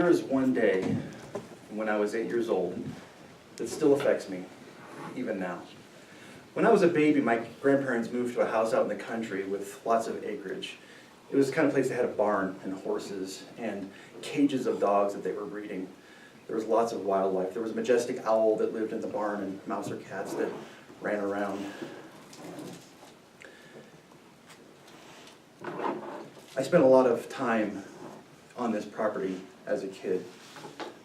There is one day when I was 8 years old that still affects me, even now. When I was a baby, my grandparents moved to a house out in the country with lots of acreage. It was the kind of place that had a barn and horses and cages of dogs that they were breeding. There was lots of wildlife. There was a majestic owl that lived in the barn and mouse or cats that ran around. I spent a lot of time on this property as a kid.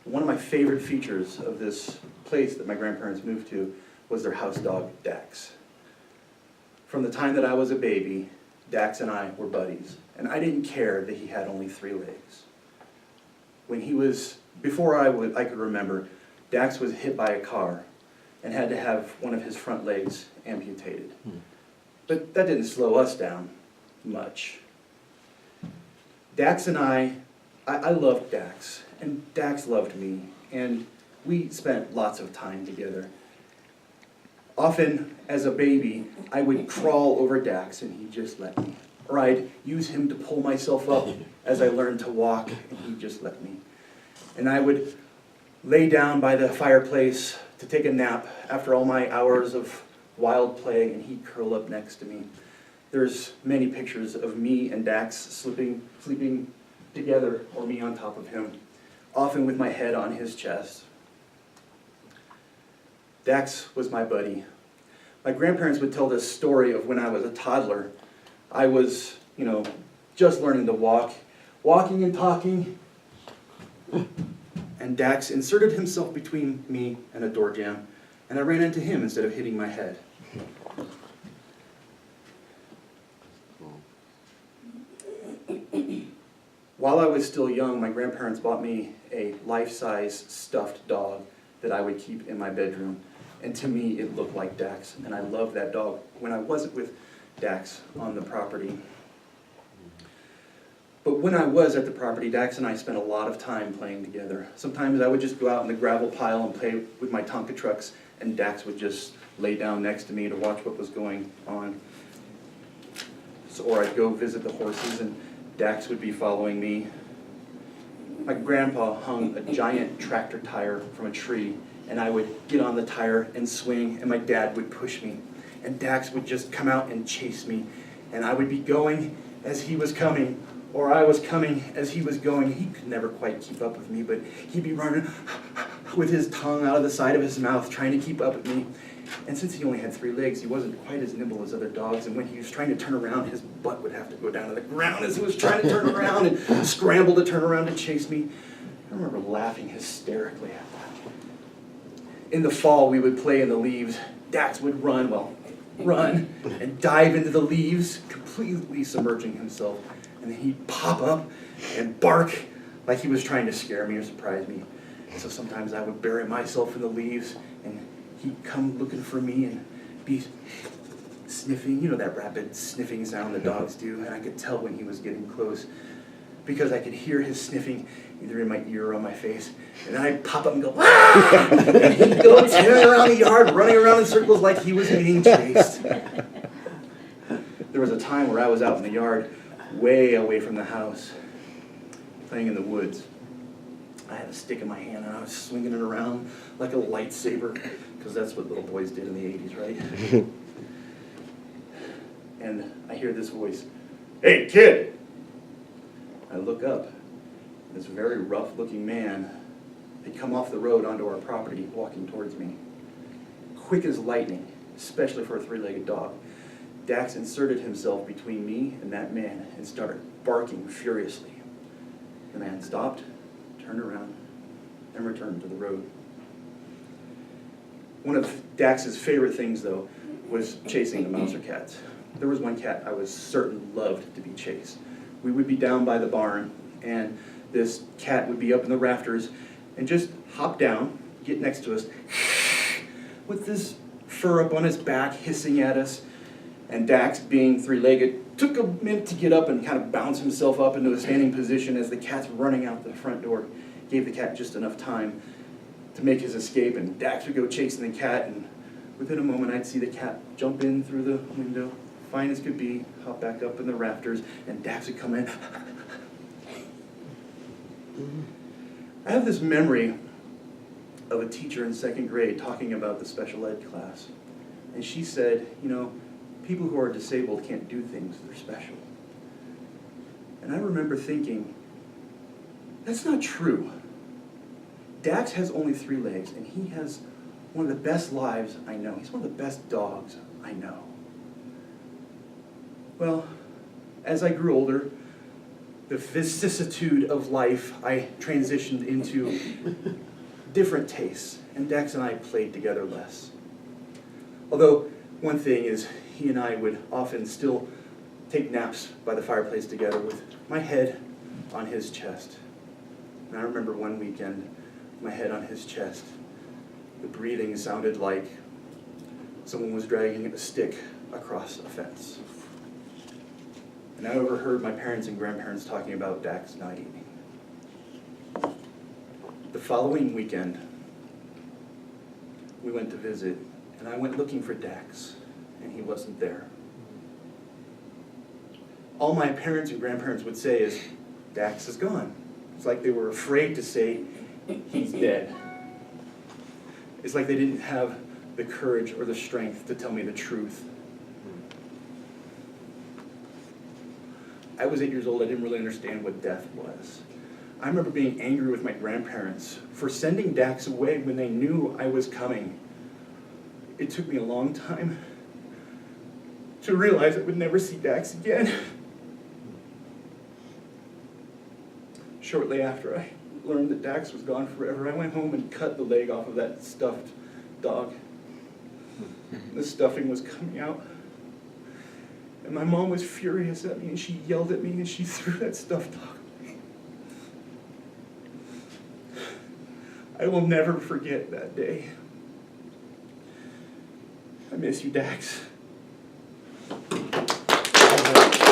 One of my favorite features of this place that my grandparents moved to was their house dog, Dax. From the time that I was a baby, Dax and I were buddies, and I didn't care that he had only 3 legs. When he was, before I could remember, Dax was hit by a car and had to have one of his front legs amputated. But that didn't slow us down much. Dax and I loved Dax, and Dax loved me, and we spent lots of time together. Often, as a baby, I would crawl over Dax and he'd just let me. Or I'd use him to pull myself up as I learned to walk, and he'd just let me. And I would lay down by the fireplace to take a nap after all my hours of wild play, and he'd curl up next to me. There's many pictures of me and Dax sleeping together, or me on top of him, often with my head on his chest. Dax was my buddy. My grandparents would tell this story of when I was a toddler. I was, just learning to walk, walking and talking, and Dax inserted himself between me and a door jamb, and I ran into him instead of hitting my head. While I was still young, my grandparents bought me a life-size stuffed dog that I would keep in my bedroom. And to me, it looked like Dax, and I loved that dog when I wasn't with Dax on the property. But when I was at the property, Dax and I spent a lot of time playing together. Sometimes I would just go out in the gravel pile and play with my Tonka trucks, and Dax would just lay down next to me to watch what was going on. Or I'd go visit the horses, and Dax would be following me. My grandpa hung a giant tractor tire from a tree, and I would get on the tire and swing, and my dad would push me. And Dax would just come out and chase me, and I would be going as he was coming, or I was coming as he was going. He could never quite keep up with me, but he'd be running with his tongue out of the side of his mouth, trying to keep up with me. And since he only had 3 legs, he wasn't quite as nimble as other dogs, and when he was trying to turn around, his butt would have to go down to the ground as he was trying to turn around and scramble to turn around to chase me. I remember laughing hysterically at that. In the fall, we would play in the leaves. Dax would run and dive into the leaves, completely submerging himself. And then he'd pop up and bark like he was trying to scare me or surprise me. And so sometimes I would bury myself in the leaves, and he'd come looking for me and be sniffing, that rapid sniffing sound that dogs do. And I could tell when he was getting close because I could hear his sniffing either in my ear or on my face. And then I'd pop up and go, ah! And he'd go tearing around the yard, running around in circles like he was being chased. There was a time where I was out in the yard, way away from the house, playing in the woods. I had a stick in my hand and I was swinging it around like a lightsaber, because that's what little boys did in the 80s, right? And I hear this voice, "Hey, kid!" I look up. This very rough-looking man had come off the road onto our property, walking towards me. Quick as lightning, especially for a 3-legged dog, Dax inserted himself between me and that man and started barking furiously. The man stopped, turned around, and returned to the road. One of Dax's favorite things, though, was chasing the mouse or cats. There was one cat I was certain loved to be chased. We would be down by the barn, and this cat would be up in the rafters and just hop down, get next to us, with this fur up on his back, hissing at us. And Dax, being 3-legged, took a minute to get up and kind of bounce himself up into a standing position as the cat's running out the front door. Gave the cat just enough time to make his escape, and Dax would go chasing the cat, and within a moment I'd see the cat jump in through the window, fine as could be, hop back up in the rafters, and Dax would come in. I have this memory of a teacher in second grade talking about the special ed class. And she said, you know, people who are disabled can't do things, they're special. And I remember thinking, that's not true. Dax has only 3 legs, and he has one of the best lives I know. He's one of the best dogs I know. Well, as I grew older, the vicissitude of life, I transitioned into different tastes, and Dax and I played together less. Although, one thing is, he and I would often still take naps by the fireplace together with my head on his chest. And I remember one weekend, my head on his chest, the breathing sounded like someone was dragging a stick across a fence. And I overheard my parents and grandparents talking about Dax not eating. The following weekend, we went to visit, and I went looking for Dax, and he wasn't there. All my parents and grandparents would say is, Dax is gone. It's like they were afraid to say, he's dead. It's like they didn't have the courage or the strength to tell me the truth. I was 8 years old, I didn't really understand what death was. I remember being angry with my grandparents for sending Dax away when they knew I was coming. It took me a long time to realize I would never see Dax again. Shortly after I learned that Dax was gone forever, I went home and cut the leg off of that stuffed dog. The stuffing was coming out. And my mom was furious at me, and she yelled at me, and she threw that stuffed dog at me. I will never forget that day. I miss you, Dax.